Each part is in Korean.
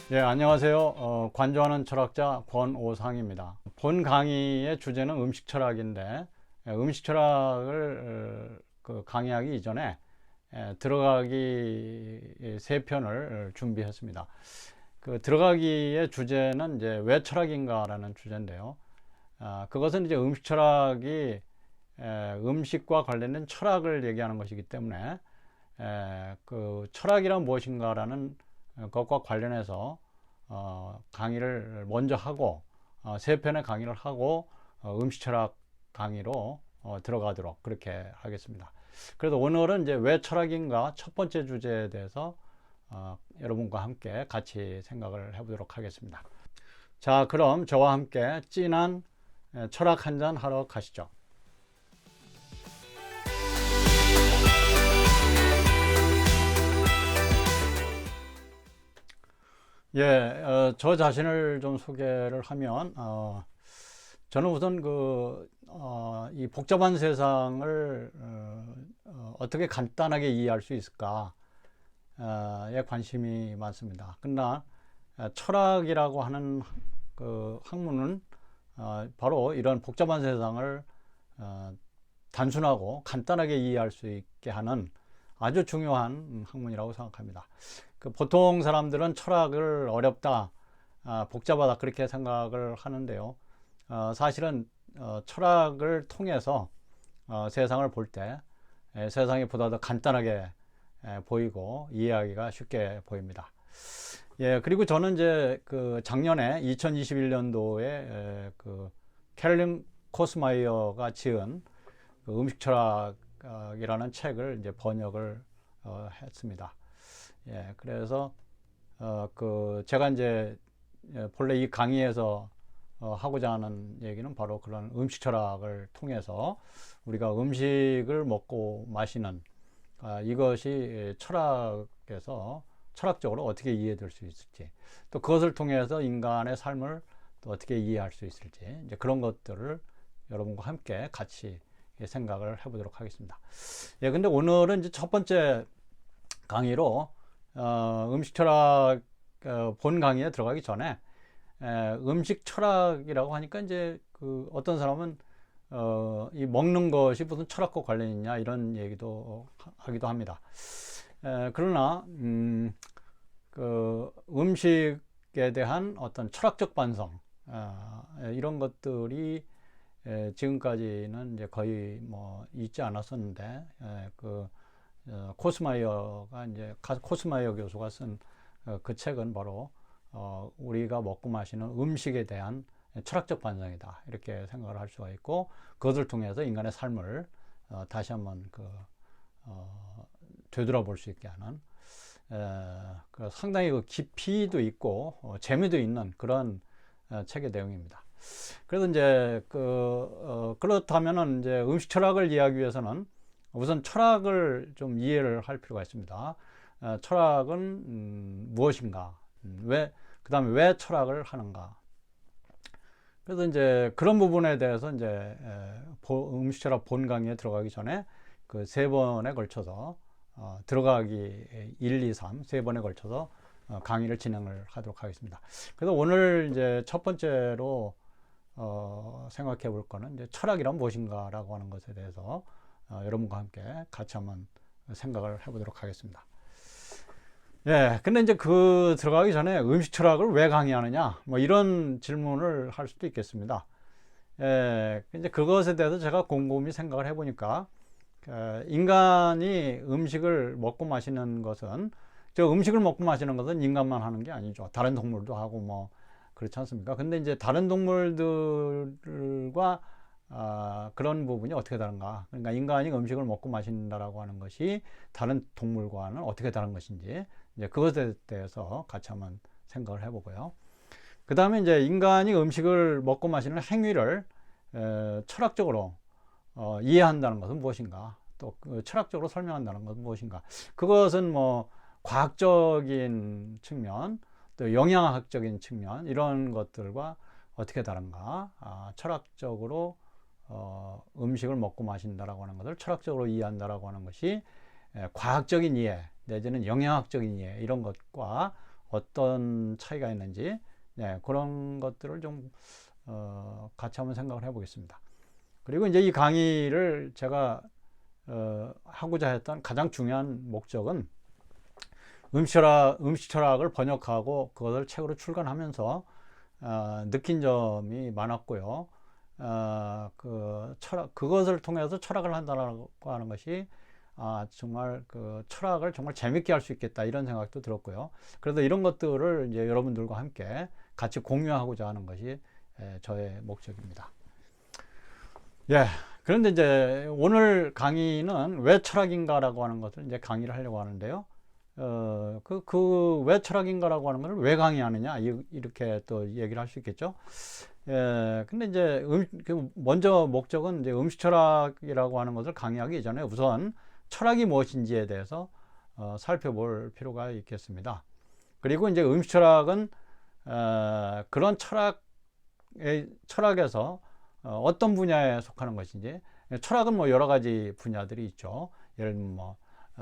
예, 안녕하세요. 관조하는 철학자 권오상입니다. 본 강의의 주제는 음식 철학인데, 음식 철학을 강의하기 이전에 들어가기 세 편을 준비했습니다. 그 들어가기의 주제는 이제 왜 철학인가라는 주제인데요. 그것은 이제 음식 철학이 음식과 관련된 철학을 얘기하는 것이기 때문에 그 철학이란 무엇인가라는 것과 관련해서 강의를 먼저 하고 세 편의 강의를 하고 음식 철학 강의로 들어가도록 그렇게 하겠습니다. 그래서 오늘은 이제 왜 철학인가 첫 번째 주제에 대해서 여러분과 함께 같이 생각을 해보도록 하겠습니다. 자, 그럼 저와 함께 진한 철학 한잔 하러 가시죠. 예, 저 자신을 좀 소개를 하면, 저는 우선 이 복잡한 세상을 떻게 간단하게 이해할 수 있을까에 관심이 많습니다. 그러나 철학이라고 하는 그 학문은 바로 이런 복잡한 세상을 단순하고 간단하게 이해할 수 있게 하는 아주 중요한 학문이라고 생각합니다. 보통 사람들은 철학을 어렵다, 복잡하다 그렇게 생각을 하는데요. 사실은 철학을 통해서 세상을 볼 때 세상이 보다 더 간단하게 보이고 이해하기가 쉽게 보입니다. 예, 그리고 저는 이제 그 작년에 2021년도에 그 캐롤린 코스마이어가 지은 그 음식 철학이라는 책을 이제 번역을 했습니다. 예, 그래서 제가 이제 본래 이 강의에서 하고자 하는 얘기는 바로 그런 음식 철학을 통해서 우리가 음식을 먹고 마시는 이것이 철학에서 철학적으로 어떻게 이해될 수 있을지, 또 그것을 통해서 인간의 삶을 또 어떻게 이해할 수 있을지, 이제 그런 것들을 여러분과 함께 같이 생각을 해보도록 하겠습니다. 예, 근데 오늘은 이제 첫 번째 강의로 음식 철학 본 강의에 들어가기 전에 음식 철학이라고 하니까 이제 그 어떤 사람은 이 먹는 것이 무슨 철학과 관련이 있냐 이런 얘기도 하기도 합니다. 그러나 그 음식에 대한 어떤 철학적 반성 이런 것들이 지금까지는 이제 거의 뭐 있지 않았었는데 코스마이어 교수가 쓴 그 책은 바로 우리가 먹고 마시는 음식에 대한 철학적 반성이다 이렇게 생각을 할 수가 있고, 그것을 통해서 인간의 삶을 다시 한번 되돌아볼 수 있게 하는 상당히 깊이도 있고 재미도 있는 그런 책의 내용입니다. 그래서 이제 그렇다면은 이제 음식 철학을 이해하기 위해서는 우선 철학을 좀 이해를 할 필요가 있습니다. 철학은 무엇인가? 그다음에 왜 철학을 하는가? 그래서 이제 그런 부분에 대해서 이제 음식 철학 본 강의에 들어가기 전에 그 세 번에 걸쳐서 들어가기 1, 2, 3 세 번에 걸쳐서 강의를 진행을 하도록 하겠습니다. 그래서 오늘 이제 첫 번째로 생각해 볼 거는 이제 철학이란 무엇인가라고 하는 것에 대해서 여러분과 함께 같이 한번 생각을 해보도록 하겠습니다. 예, 근데 이제 들어가기 전에 음식 철학을 왜 강의하느냐, 뭐 이런 질문을 할 수도 있겠습니다. 예, 이제 그것에 대해서 제가 곰곰이 생각을 해보니까, 인간이 음식을 먹고 마시는 것은, 음식을 먹고 마시는 것은 인간만 하는 게 아니죠. 다른 동물도 하고 뭐, 그렇지 않습니까? 근데 이제 다른 동물들과 그런 부분이 어떻게 다른가? 그러니까 인간이 음식을 먹고 마신다라고 하는 것이 다른 동물과는 어떻게 다른 것인지, 이제 그것에 대해서 같이 한번 생각을 해보고요. 그 다음에 이제 인간이 음식을 먹고 마시는 행위를 철학적으로 이해한다는 것은 무엇인가? 또 철학적으로 설명한다는 것은 무엇인가? 그것은 뭐 과학적인 측면, 또 영양학적인 측면 이런 것들과 어떻게 다른가? 철학적으로 음식을 먹고 마신다라고 하는 것을 철학적으로 이해한다라고 하는 것이 과학적인 이해 내지는 영양학적인 이해 이런 것과 어떤 차이가 있는지, 네, 그런 것들을 좀 같이 한번 생각을 해보겠습니다. 그리고 이제 이 강의를 제가 하고자 했던 가장 중요한 목적은 음식 철학을 번역하고 그것을 책으로 출간하면서 느낀 점이 많았고요. 그것을 통해서 철학을 한다고 하는 것이 정말 그 철학을 정말 재밌게 할 수 있겠다 이런 생각도 들었고요. 그래서 이런 것들을 이제 여러분들과 함께 같이 공유하고자 하는 것이 저의 목적입니다. 예. 그런데 이제 오늘 강의는 왜 철학인가라고 하는 것을 이제 강의를 하려고 하는데요. 왜 철학인가라고 하는 것을 왜 강의하느냐 이렇게 또 얘기를 할 수 있겠죠. 예, 근데 이제 먼저 목적은 이제 음식 철학이라고 하는 것을 강의하기 이전에 우선 철학이 무엇인지에 대해서 살펴볼 필요가 있겠습니다. 그리고 이제 음식 철학은 그런 철학에서 어떤 분야에 속하는 것인지, 철학은 뭐 여러 가지 분야들이 있죠. 예를 들면 뭐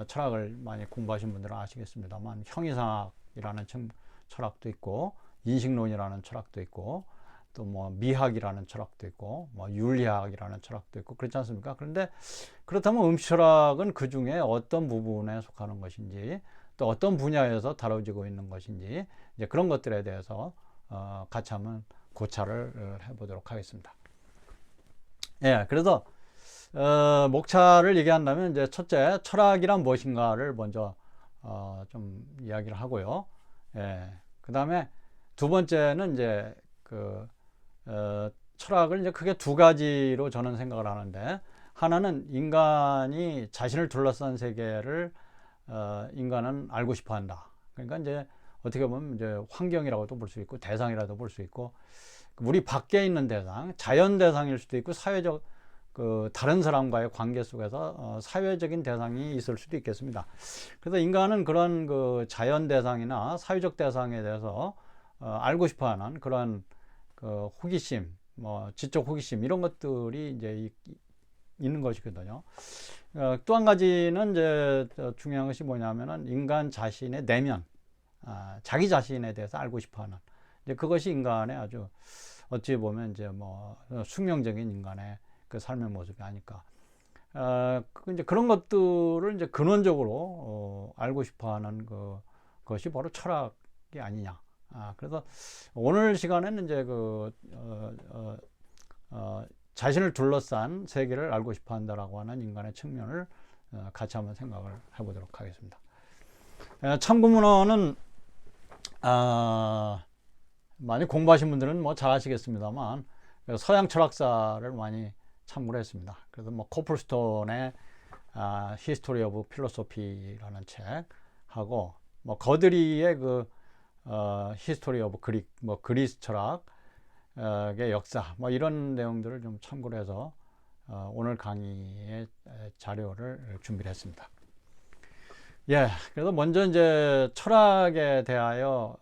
철학을 많이 공부하신 분들은 아시겠습니다만 형이상학이라는 철학도 있고, 인식론이라는 철학도 있고, 또 뭐 미학이라는 철학도 있고, 뭐 윤리학이라는 철학도 있고, 그렇지 않습니까? 그런데 그렇다면 음식 철학은 그 중에 어떤 부분에 속하는 것인지, 또 어떤 분야에서 다뤄지고 있는 것인지, 이제 그런 것들에 대해서 같이 한번 고찰을 해보도록 하겠습니다. 예, 그래서 목차를 얘기한다면 이제 첫째, 철학이란 무엇인가를 먼저 좀 이야기를 하고요. 예, 그 다음에 두 번째는 이제 철학을 이제 크게 두 가지로 저는 생각을 하는데, 하나는 인간이 자신을 둘러싼 세계를 인간은 알고 싶어 한다. 그러니까 이제 어떻게 보면 이제 환경이라고도 볼 수 있고 대상이라도 볼 수 있고, 우리 밖에 있는 대상, 자연 대상일 수도 있고 사회적 다른 사람과의 관계 속에서 사회적인 대상이 있을 수도 있겠습니다. 그래서 인간은 그런 자연 대상이나 사회적 대상에 대해서 알고 싶어하는 그런 호기심, 뭐 지적 호기심 이런 것들이 이제 있는 것이거든요. 또 한 가지는 이제 중요한 것이 뭐냐면은 인간 자신의 내면, 자기 자신에 대해서 알고 싶어하는, 이제 그것이 인간의 아주 어찌 보면 이제 뭐 숙명적인 인간의 그 삶의 모습이 아닐까. 이제 그런 것들을 이제 근원적으로 알고 싶어하는 것이 바로 철학이 아니냐. 그래서 오늘 시간에는 이제 자신을 둘러싼 세계를 알고 싶어한다라고 하는 인간의 측면을 같이 한번 생각을 해보도록 하겠습니다. 참고문헌은 많이 공부하신 분들은 뭐 잘 아시겠습니다만 서양 철학사를 많이 참고를 했습니다. 그래서 뭐 코플스톤의 History of Philosophy라는 책하고, 뭐 거드리의 History of Greek, 뭐 그리스 철학의 역사, 뭐 이런 내용들을 좀 참고를 해서 오늘 강의의 자료를 준비를 했습니다. 예, 그래서 먼저 이제 철학에 대하여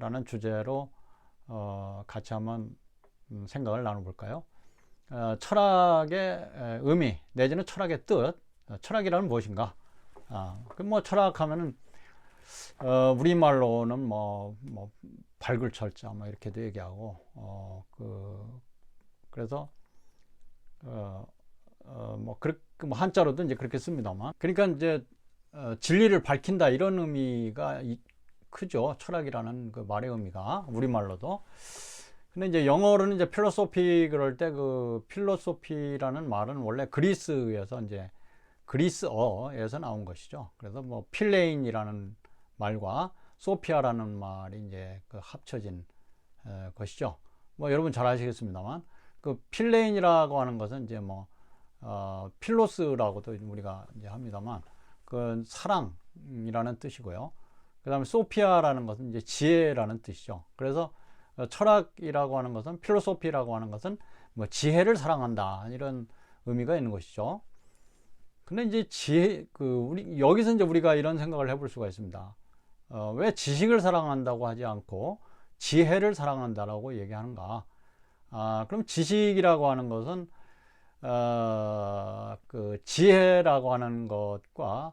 라는 주제로 같이 한번 생각을 나눠볼까요? 철학의 의미 내지는 철학의 뜻, 철학이라는 무엇인가? 뭐 철학하면은 우리말로는 뭐 밝을 철자 뭐 이렇게도 얘기하고, 그래서 뭐 한자로도 이제 그렇게 씁니다만, 그러니까 이제 진리를 밝힌다 이런 의미가 크죠. 철학이라는 그 말의 의미가 우리말로도. 근데 이제 영어로는 이제 필로소피 그럴 때 필로소피라는 말은 원래 그리스에서 이제 그리스어에서 나온 것이죠. 그래서 뭐 필레인이라는 말과 소피아라는 말이 이제 합쳐진 것이죠. 뭐 여러분 잘 아시겠습니다만, 필레인이라고 하는 것은 이제 뭐 필로스라고도 우리가 이제 합니다만, 그 사랑이라는 뜻이고요. 그 다음에 소피아라는 것은 이제 지혜라는 뜻이죠. 그래서 철학이라고 하는 것은, 필로소피라고 하는 것은 뭐 지혜를 사랑한다 이런 의미가 있는 것이죠. 근데 이제 여기서 이제 우리가 이런 생각을 해볼 수가 있습니다. 왜 지식을 사랑한다고 하지 않고 지혜를 사랑한다라고 얘기하는가? 그럼 지식이라고 하는 것은 지혜라고 하는 것과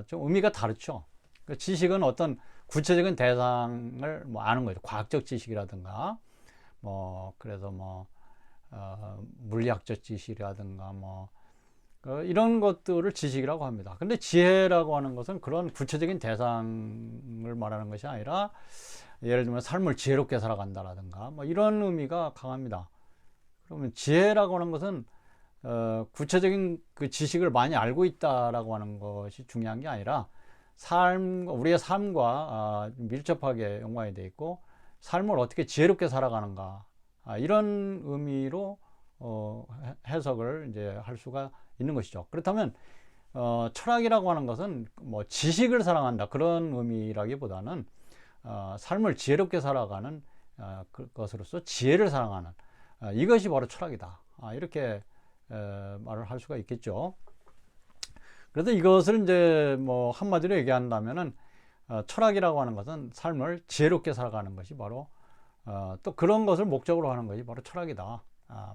좀 의미가 다르죠. 그 지식은 어떤 구체적인 대상을 뭐 아는 거죠. 과학적 지식이라든가, 뭐, 그래서 뭐, 물리학적 지식이라든가, 뭐, 이런 것들을 지식이라고 합니다. 근데 지혜라고 하는 것은 그런 구체적인 대상을 말하는 것이 아니라, 예를 들면 삶을 지혜롭게 살아간다라든가, 뭐 이런 의미가 강합니다. 그러면 지혜라고 하는 것은 구체적인 그 지식을 많이 알고 있다라고 하는 것이 중요한 게 아니라 우리의 삶과 밀접하게 연관이 되어 있고 삶을 어떻게 지혜롭게 살아가는가, 이런 의미로 해석을 이제 할 수가 있는 것이죠. 그렇다면 철학이라고 하는 것은 뭐 지식을 사랑한다 그런 의미라기보다는 삶을 지혜롭게 살아가는 것으로서 지혜를 사랑하는, 이것이 바로 철학이다, 이렇게 말을 할 수가 있겠죠. 그래서 이것을 이제 뭐 한마디로 얘기한다면은 철학이라고 하는 것은 삶을 지혜롭게 살아가는 것이 바로 또 그런 것을 목적으로 하는 것이 바로 철학이다.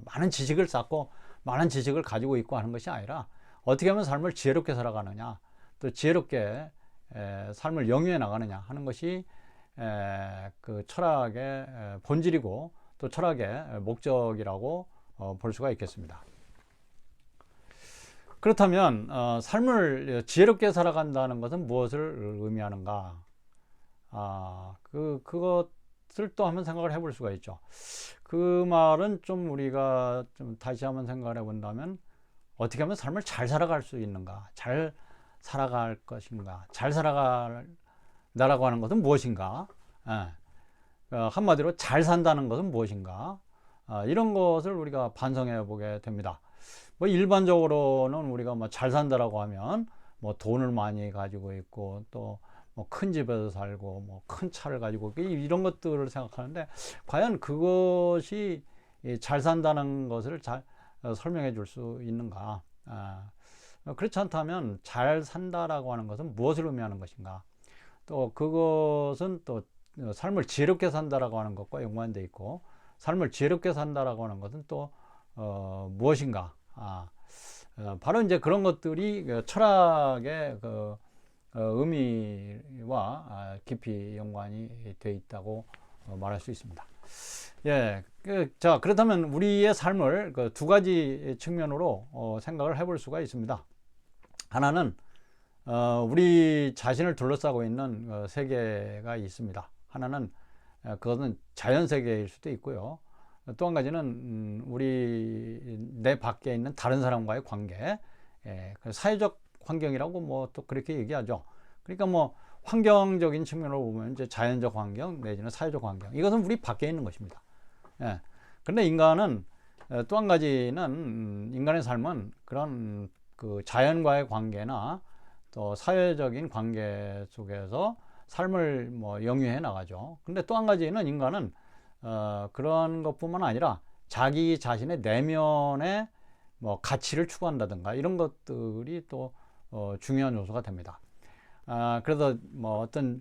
많은 지식을 쌓고 많은 지식을 가지고 있고 하는 것이 아니라 어떻게 하면 삶을 지혜롭게 살아가느냐, 또 지혜롭게 삶을 영위해 나가느냐 하는 것이 그 철학의 본질이고 또 철학의 목적이라고 볼 수가 있겠습니다. 그렇다면 삶을 지혜롭게 살아간다는 것은 무엇을 의미하는가? 그것을 또 한번 생각을 해볼 수가 있죠. 그 말은 좀 우리가 좀 다시 한번 생각을 해본다면 어떻게 하면 삶을 잘 살아갈 수 있는가? 잘 살아갈 것인가? 잘 살아간다라고 하는 것은 무엇인가? 한마디로 잘 산다는 것은 무엇인가? 이런 것을 우리가 반성해 보게 됩니다. 뭐 일반적으로는 우리가 뭐 잘 산다라고 하면 뭐 돈을 많이 가지고 있고 또 뭐 큰 집에서 살고 뭐 큰 차를 가지고 이런 것들을 생각하는데 과연 그것이 잘 산다는 것을 잘 설명해 줄 수 있는가? 그렇지 않다면 잘 산다라고 하는 것은 무엇을 의미하는 것인가? 또 그것은 또 삶을 지혜롭게 산다라고 하는 것과 연관되어 있고 삶을 지혜롭게 산다라고 하는 것은 또 무엇인가? 바로 이제 그런 것들이 철학의 그 의미와 깊이 연관이 되어 있다고 말할 수 있습니다. 예, 자 그렇다면 우리의 삶을 그 두 가지 측면으로 생각을 해볼 수가 있습니다. 하나는 우리 자신을 둘러싸고 있는 세계가 있습니다. 하나는 그것은 자연 세계일 수도 있고요. 또 한 가지는 내 밖에 있는 다른 사람과의 관계, 사회적 환경이라고 뭐 또 그렇게 얘기하죠. 그러니까 뭐 환경적인 측면으로 보면 이제 자연적 환경 내지는 사회적 환경, 이것은 우리 밖에 있는 것입니다. 그런데 인간은 또 한 가지는 인간의 삶은 그런 그 자연과의 관계나 또 사회적인 관계 속에서 삶을 뭐 영위해 나가죠. 근데 또 한 가지는 인간은 그런 것뿐만 아니라 자기 자신의 내면의 뭐 가치를 추구한다든가 이런 것들이 또 중요한 요소가 됩니다. 그래서 뭐 어떤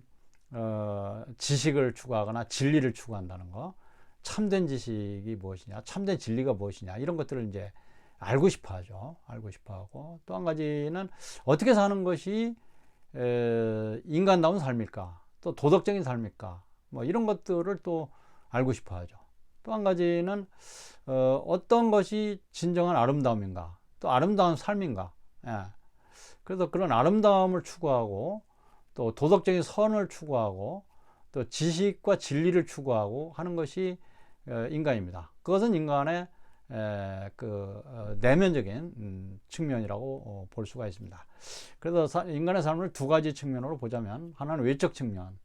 지식을 추구하거나 진리를 추구한다는 거, 참된 지식이 무엇이냐, 참된 진리가 무엇이냐 이런 것들을 이제 알고 싶어 하죠. 알고 싶어 하고 또 한 가지는 어떻게 사는 것이 인간다운 삶일까, 또 도덕적인 삶일까, 뭐 이런 것들을 또 알고 싶어 하죠. 또 한 가지는 어떤 것이 진정한 아름다움인가, 또 아름다운 삶인가. 그래서 그런 아름다움을 추구하고 또 도덕적인 선을 추구하고 또 지식과 진리를 추구하고 하는 것이 인간입니다. 그것은 인간의 내면적인 측면이라고 볼 수가 있습니다. 그래서 인간의 삶을 두 가지 측면으로 보자면 하나는 외적 측면,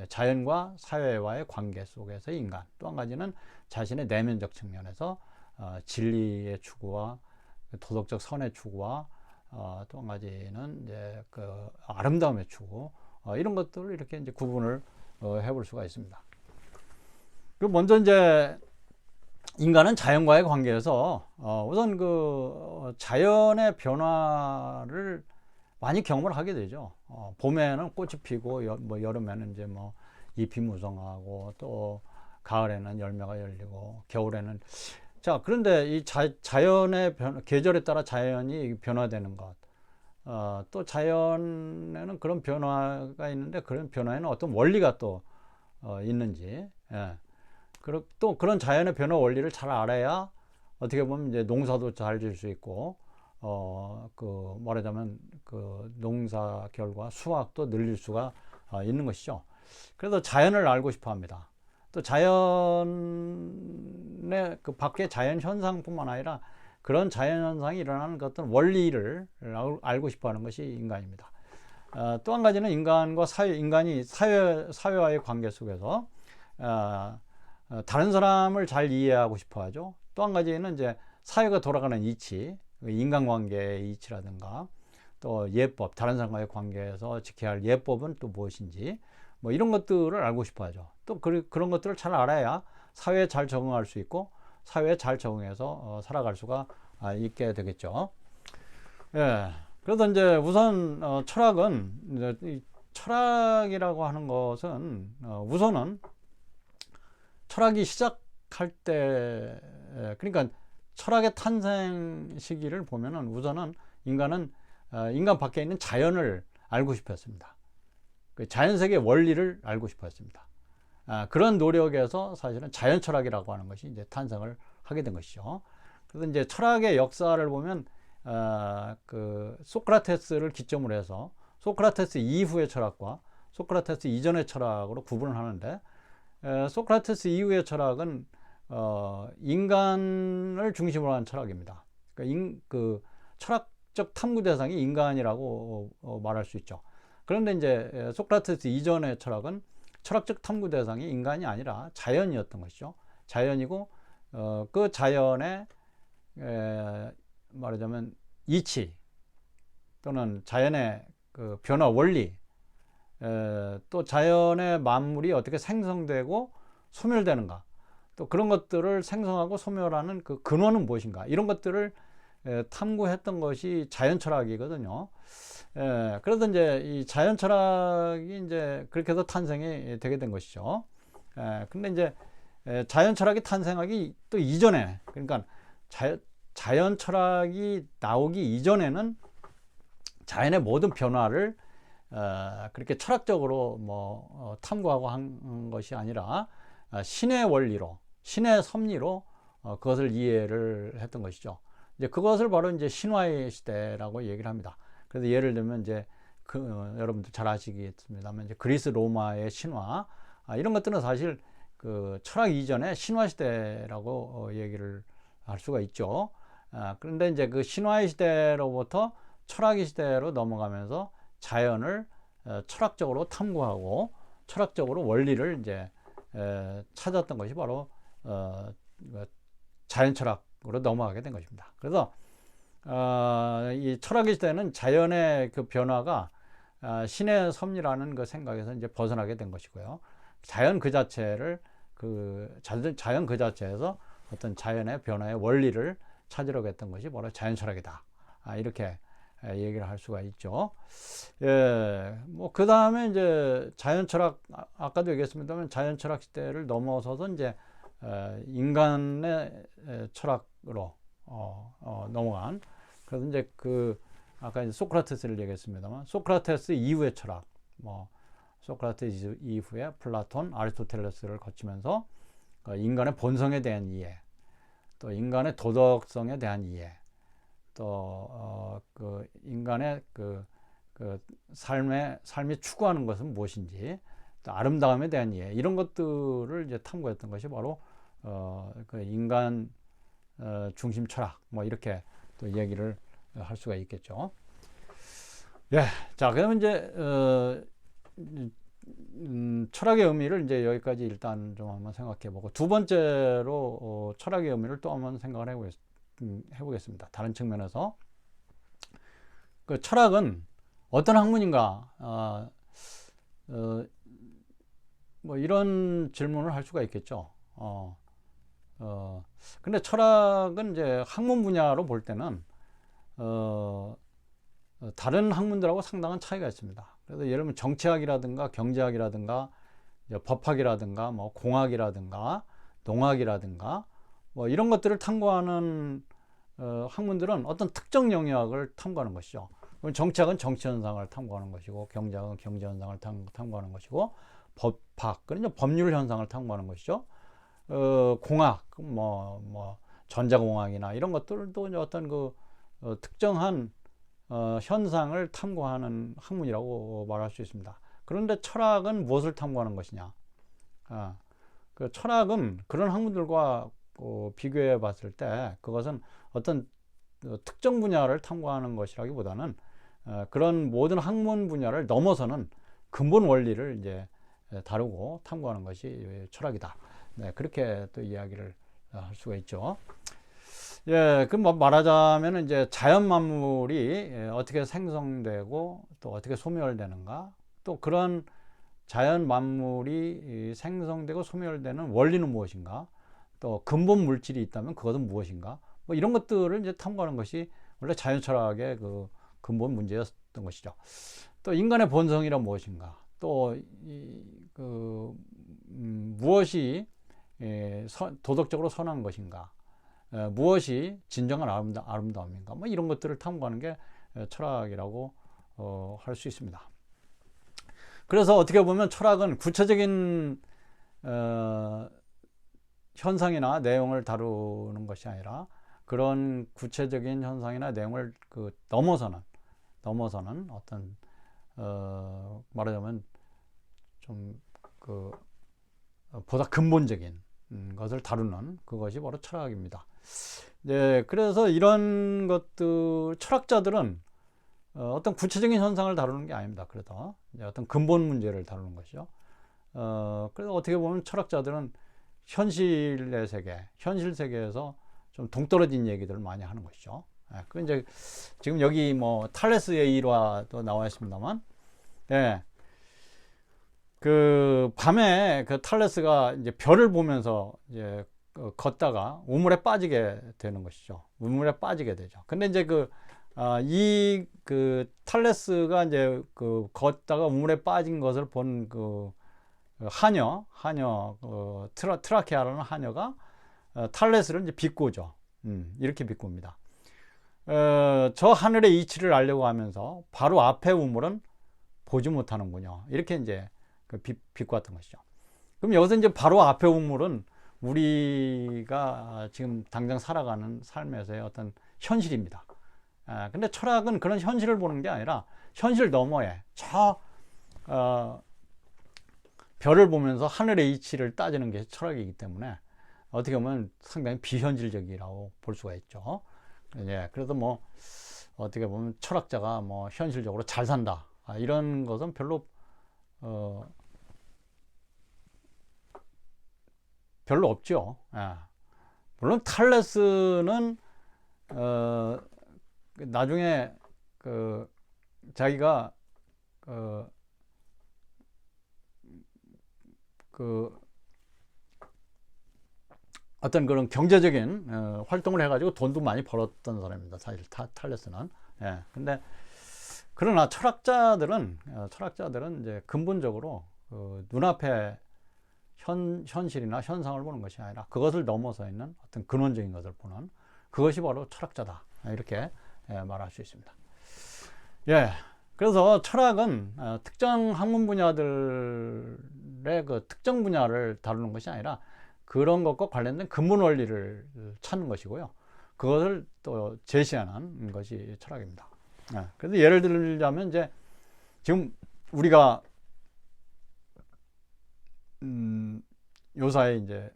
자연과 사회와의 관계 속에서의 인간, 또 한 가지는 자신의 내면적 측면에서 진리의 추구와 도덕적 선의 추구와 또 한 가지는 이제 그 아름다움의 추구, 이런 것들을 이렇게 이제 구분을 해볼 수가 있습니다. 그 먼저 이제 인간은 자연과의 관계에서 우선 그 자연의 변화를 많이 경험을 하게 되죠. 봄에는 꽃이 피고 뭐 여름에는 이제 뭐 잎이 무성하고 또 가을에는 열매가 열리고 겨울에는 자 그런데 이 자연의 계절에 따라 자연이 변화되는 것, 또 자연에는 그런 변화가 있는데 그런 변화에는 어떤 원리가 또 있는지, 예. 또 그런 자연의 변화 원리를 잘 알아야 어떻게 보면 이제 농사도 잘 지을 수 있고, 그 말하자면 그 농사 결과 수확도 늘릴 수가 있는 것이죠. 그래서 자연을 알고 싶어 합니다. 또 자연의 그 밖의 자연 현상뿐만 아니라 그런 자연 현상이 일어나는 그 어떤 원리를 알고 싶어 하는 것이 인간입니다. 또 한 가지는 인간과 인간이 사회와의 관계 속에서 다른 사람을 잘 이해하고 싶어 하죠. 또 한 가지는 이제 사회가 돌아가는 이치, 인간관계의 이치라든가, 또 예법, 다른 사람과의 관계에서 지켜야 할 예법은 또 무엇인지, 뭐 이런 것들을 알고 싶어 하죠. 또 그런 것들을 잘 알아야 사회에 잘 적응할 수 있고, 사회에 잘 적응해서 살아갈 수가 있게 되겠죠. 예. 그래서 이제 우선 철학은, 이제 철학이라고 하는 것은 우선은 철학이 시작할 때, 그러니까 철학의 탄생 시기를 보면은 우선은 인간은 인간 밖에 있는 자연을 알고 싶어 했습니다. 그 자연 세계의 원리를 알고 싶어 했습니다. 그런 노력에서 사실은 자연 철학이라고 하는 것이 이제 탄생을 하게 된 것이죠. 그래서 이제 철학의 역사를 보면 그 소크라테스를 기점으로 해서 소크라테스 이후의 철학과 소크라테스 이전의 철학으로 구분을 하는데, 소크라테스 이후의 철학은 인간을 중심으로 한 철학입니다. 그러니까 그 철학적 탐구 대상이 인간이라고 말할 수 있죠. 그런데 이제 소크라테스 이전의 철학은 철학적 탐구 대상이 인간이 아니라 자연이었던 것이죠. 자연이고 그 자연의 말하자면 이치 또는 자연의 그 변화 원리, 또 자연의 만물이 어떻게 생성되고 소멸되는가, 또 그런 것들을 생성하고 소멸하는 그 근원은 무엇인가, 이런 것들을 탐구했던 것이 자연 철학이거든요. 그래서 이제 이 자연 철학이 이제 그렇게 해서 탄생이 되게 된 것이죠. 근데 이제 자연 철학이 탄생하기 또 이전에, 그러니까 자연 철학이 나오기 이전에는 자연의 모든 변화를 그렇게 철학적으로 뭐 탐구하고 한 것이 아니라 신의 원리로, 신의 섭리로 그것을 이해를 했던 것이죠. 이제 그것을 바로 이제 신화의 시대라고 얘기를 합니다. 그래서 예를 들면 이제 여러분들 잘 아시겠습니다만 이제 그리스 로마의 신화, 이런 것들은 사실 그 철학 이전의 신화 시대라고 얘기를 할 수가 있죠. 그런데 이제 그 신화의 시대로부터 철학의 시대로 넘어가면서 자연을 철학적으로 탐구하고 철학적으로 원리를 이제 찾았던 것이 바로 자연 철학으로 넘어가게 된 것입니다. 그래서 이 철학의 시대는 자연의 그 변화가 신의 섭리라는 그 생각에서 이제 벗어나게 된 것이고요. 자연 그 자체를 자연 그 자체에서 어떤 자연의 변화의 원리를 찾으려고 했던 것이 바로 자연 철학이다. 이렇게 얘기를 할 수가 있죠. 예, 뭐 그 다음에 이제 자연 철학, 아까도 얘기했습니다만 자연 철학 시대를 넘어서서 이제 인간의 철학으로 넘어간. 그래서 이제 아까 이제 소크라테스를 얘기했습니다만 소크라테스 이후의 철학, 뭐 소크라테스 이후에 플라톤, 아리스토텔레스를 거치면서 인간의 본성에 대한 이해, 또 인간의 도덕성에 대한 이해, 또 그 인간의 그 삶이 추구하는 것은 무엇인지, 또 아름다움에 대한 이해, 이런 것들을 이제 탐구했던 것이 바로 그 인간 중심 철학, 뭐 이렇게 또 얘기를 할 수가 있겠죠. 예, 자, 그러면 이제 철학의 의미를 이제 여기까지 일단 좀 한번 생각해보고, 두 번째로 철학의 의미를 또 한번 생각을 해보겠습니다. 다른 측면에서 그 철학은 어떤 학문인가, 뭐 이런 질문을 할 수가 있겠죠. 근데 철학은 이제 학문 분야로 볼 때는 다른 학문들하고 상당한 차이가 있습니다. 그래서 예를 들면 정치학이라든가 경제학이라든가 법학이라든가 뭐 공학이라든가 농학이라든가 뭐 이런 것들을 탐구하는 학문들은 어떤 특정 영역을 탐구하는 것이죠. 정치학은 정치 현상을 탐구하는 것이고, 경제학은 경제 현상을 탐구하는 것이고, 법학은 이제 법률 현상을 탐구하는 것이죠. 공학, 전자공학이나 이런 것들도 이제 어떤 특정한 현상을 탐구하는 학문이라고 말할 수 있습니다. 그런데 철학은 무엇을 탐구하는 것이냐? 그 철학은 그런 학문들과 비교해 봤을 때 그것은 어떤 특정 분야를 탐구하는 것이라기보다는 그런 모든 학문 분야를 넘어서는 근본 원리를 이제 다루고 탐구하는 것이 철학이다. 네, 그렇게 또 이야기를 할 수가 있죠. 예, 그 말하자면 이제 자연 만물이 어떻게 생성되고 또 어떻게 소멸되는가, 또 그런 자연 만물이 생성되고 소멸되는 원리는 무엇인가, 또 근본 물질이 있다면 그것은 무엇인가, 뭐 이런 것들을 이제 탐구하는 것이 원래 자연 철학의 그 근본 문제였던 것이죠. 또 인간의 본성이란 무엇인가, 또 무엇이 도덕적으로 선한 것인가, 무엇이 진정한 아름다움인가, 뭐 이런 것들을 탐구하는 게 철학이라고 할 수 있습니다. 그래서 어떻게 보면 철학은 구체적인 현상이나 내용을 다루는 것이 아니라 그런 구체적인 현상이나 내용을 넘어서는 어떤 말하자면 좀 보다 근본적인 것을 다루는 그것이 바로 철학입니다. 네, 그래서 이런 것들 철학자들은 어떤 구체적인 현상을 다루는 게 아닙니다. 그래도 어떤 근본 문제를 다루는 것이죠. 그래서 어떻게 보면 철학자들은 현실의 세계, 현실 세계에서 좀 동떨어진 얘기들을 많이 하는 것이죠. 그 이제 지금 여기 뭐 탈레스의 일화도 나와 있습니다만, 예, 그 밤에 그 탈레스가 이제 별을 보면서 이제 걷다가 우물에 빠지게 되는 것이죠. 우물에 빠지게 되죠. 근데 이제 탈레스가 이제 걷다가 우물에 빠진 것을 본 하녀, 트라케아라는 하녀가 탈레스를 이제 비꼬죠. 이렇게 비꼽니다. 저 하늘의 이치를 알려고 하면서 바로 앞에 우물은 보지 못하는군요. 이렇게 이제 비꼬았던 것이죠. 그럼 여기서 이제 바로 앞에 우물은 우리가 지금 당장 살아가는 삶에서의 어떤 현실입니다. 근데 철학은 그런 현실을 보는 게 아니라 현실 너머에 별을 보면서 하늘의 이치를 따지는 게 철학이기 때문에 어떻게 보면 상당히 비현실적이라고 볼 수가 있죠. 예, 그래서 뭐 어떻게 보면 철학자가 뭐 현실적으로 잘 산다 이런 것은 별로 없죠. 예. 물론 탈레스는 나중에 자기가 어떤 그런 경제적인 활동을 해가지고 돈도 많이 벌었던 사람입니다. 사실 탈레스는. 예. 근데 그러나 철학자들은 이제 근본적으로 눈앞에 현실이나 현상을 보는 것이 아니라 그것을 넘어서 있는 어떤 근원적인 것을 보는 그것이 바로 철학자다. 이렇게 말할 수 있습니다. 예. 그래서 철학은 특정 학문 분야들의 특정 분야를 다루는 것이 아니라 그런 것과 관련된 근본 원리를 찾는 것이고요. 그것을 또 제시하는 것이 철학입니다. 그래서 예를 들자면 이제 지금 우리가 요사이 이제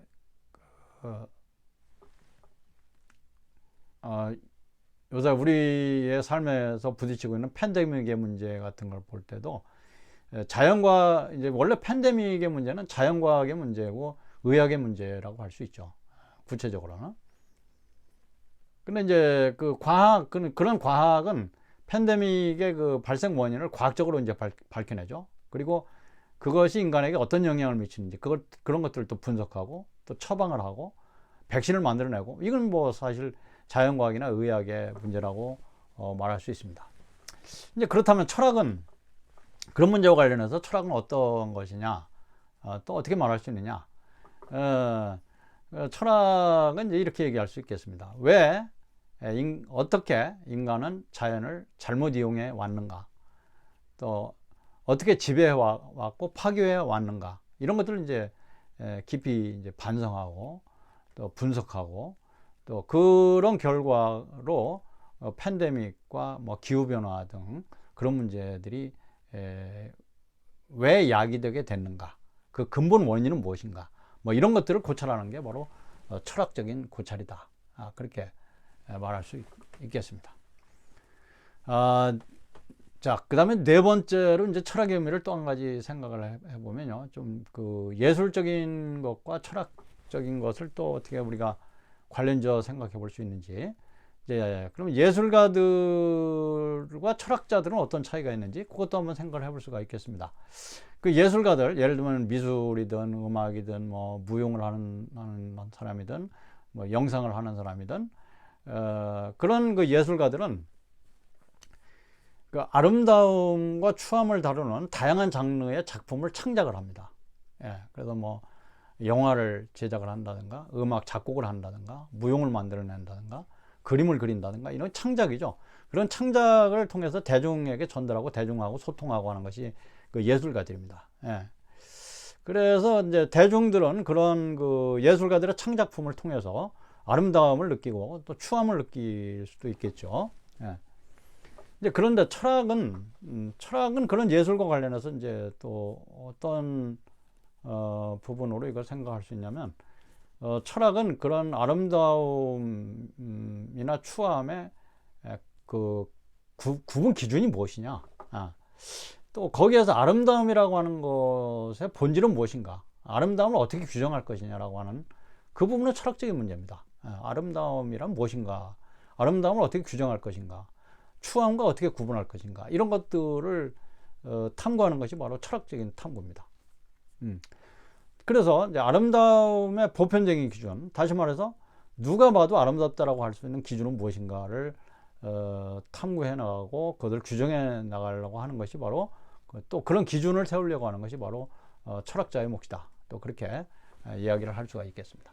요새 우리의 삶에서 부딪히고 있는 팬데믹의 문제 같은 걸 볼 때도 자연과 이제 원래 팬데믹의 문제는 자연과학의 문제고 의학의 문제라고 할 수 있죠. 구체적으로는. 근데 이제 그런 과학은 팬데믹의 발생 원인을 과학적으로 이제 밝혀내죠. 그리고 그것이 인간에게 어떤 영향을 미치는지 그런 것들을 또 분석하고 또 처방을 하고 백신을 만들어내고 이건 뭐 사실 자연과학이나 의학의 문제라고 말할 수 있습니다. 이제 그렇다면 철학은 그런 문제와 관련해서 철학은 어떤 것이냐, 또 어떻게 말할 수 있느냐? 철학은 이제 이렇게 얘기할 수 있겠습니다. 왜 어떻게 인간은 자연을 잘못 이용해 왔는가, 또 어떻게 지배해 왔고 파괴해 왔는가, 이런 것들을 이제 깊이 이제 반성하고 또 분석하고, 또 그런 결과로 팬데믹과 뭐 기후 변화 등 그런 문제들이 왜 야기되게 됐는가, 그 근본 원인은 무엇인가, 뭐 이런 것들을 고찰하는 게 바로 철학적인 고찰이다. 그렇게 말할 수 있겠습니다. 자, 그 다음에 네 번째로 이제 철학의 의미를 또 한 가지 생각을 해보면요. 좀 그 예술적인 것과 철학적인 것을 또 어떻게 우리가 관련지어 생각해 볼 수 있는지. 이제 그럼 예술가들과 철학자들은 어떤 차이가 있는지 그것도 한번 생각을 해볼 수가 있겠습니다. 그 예술가들, 예를 들면 미술이든 음악이든 뭐 무용을 하는 사람이든 뭐 영상을 하는 사람이든 그런 그 예술가들은 그 아름다움과 추함을 다루는 다양한 장르의 작품을 창작을 합니다. 그래서 뭐 영화를 제작을 한다든가, 음악 작곡을 한다든가, 무용을 만들어낸다든가, 그림을 그린다든가, 이런 창작이죠. 그런 창작을 통해서 대중에게 전달하고 대중하고 소통하고 하는 것이 그 예술가들입니다. 그래서 이제 대중들은 그런 그 예술가들의 창작품을 통해서 아름다움을 느끼고 또 추함을 느낄 수도 있겠죠. 이제 그런데 철학은 그런 예술과 관련해서 이제 또 어떤 부분으로 이걸 생각할 수 있냐면, 철학은 그런 아름다움이나 추함의 그 구분 기준이 무엇이냐, 또 거기에서 아름다움이라고 하는 것의 본질은 무엇인가, 아름다움을 어떻게 규정할 것이냐라고 하는 그 부분은 철학적인 문제입니다. 아름다움이란 무엇인가, 아름다움을 어떻게 규정할 것인가, 추함과 어떻게 구분할 것인가, 이런 것들을 탐구하는 것이 바로 철학적인 탐구입니다. 그래서 이제 아름다움의 보편적인 기준, 다시 말해서 누가 봐도 아름답다라고 할 수 있는 기준은 무엇인가를 탐구해 나가고 그것을 규정해 나가려고 하는 것이 바로, 또 그런 기준을 세우려고 하는 것이 바로 철학자의 몫이다. 또 그렇게 이야기를 할 수가 있겠습니다.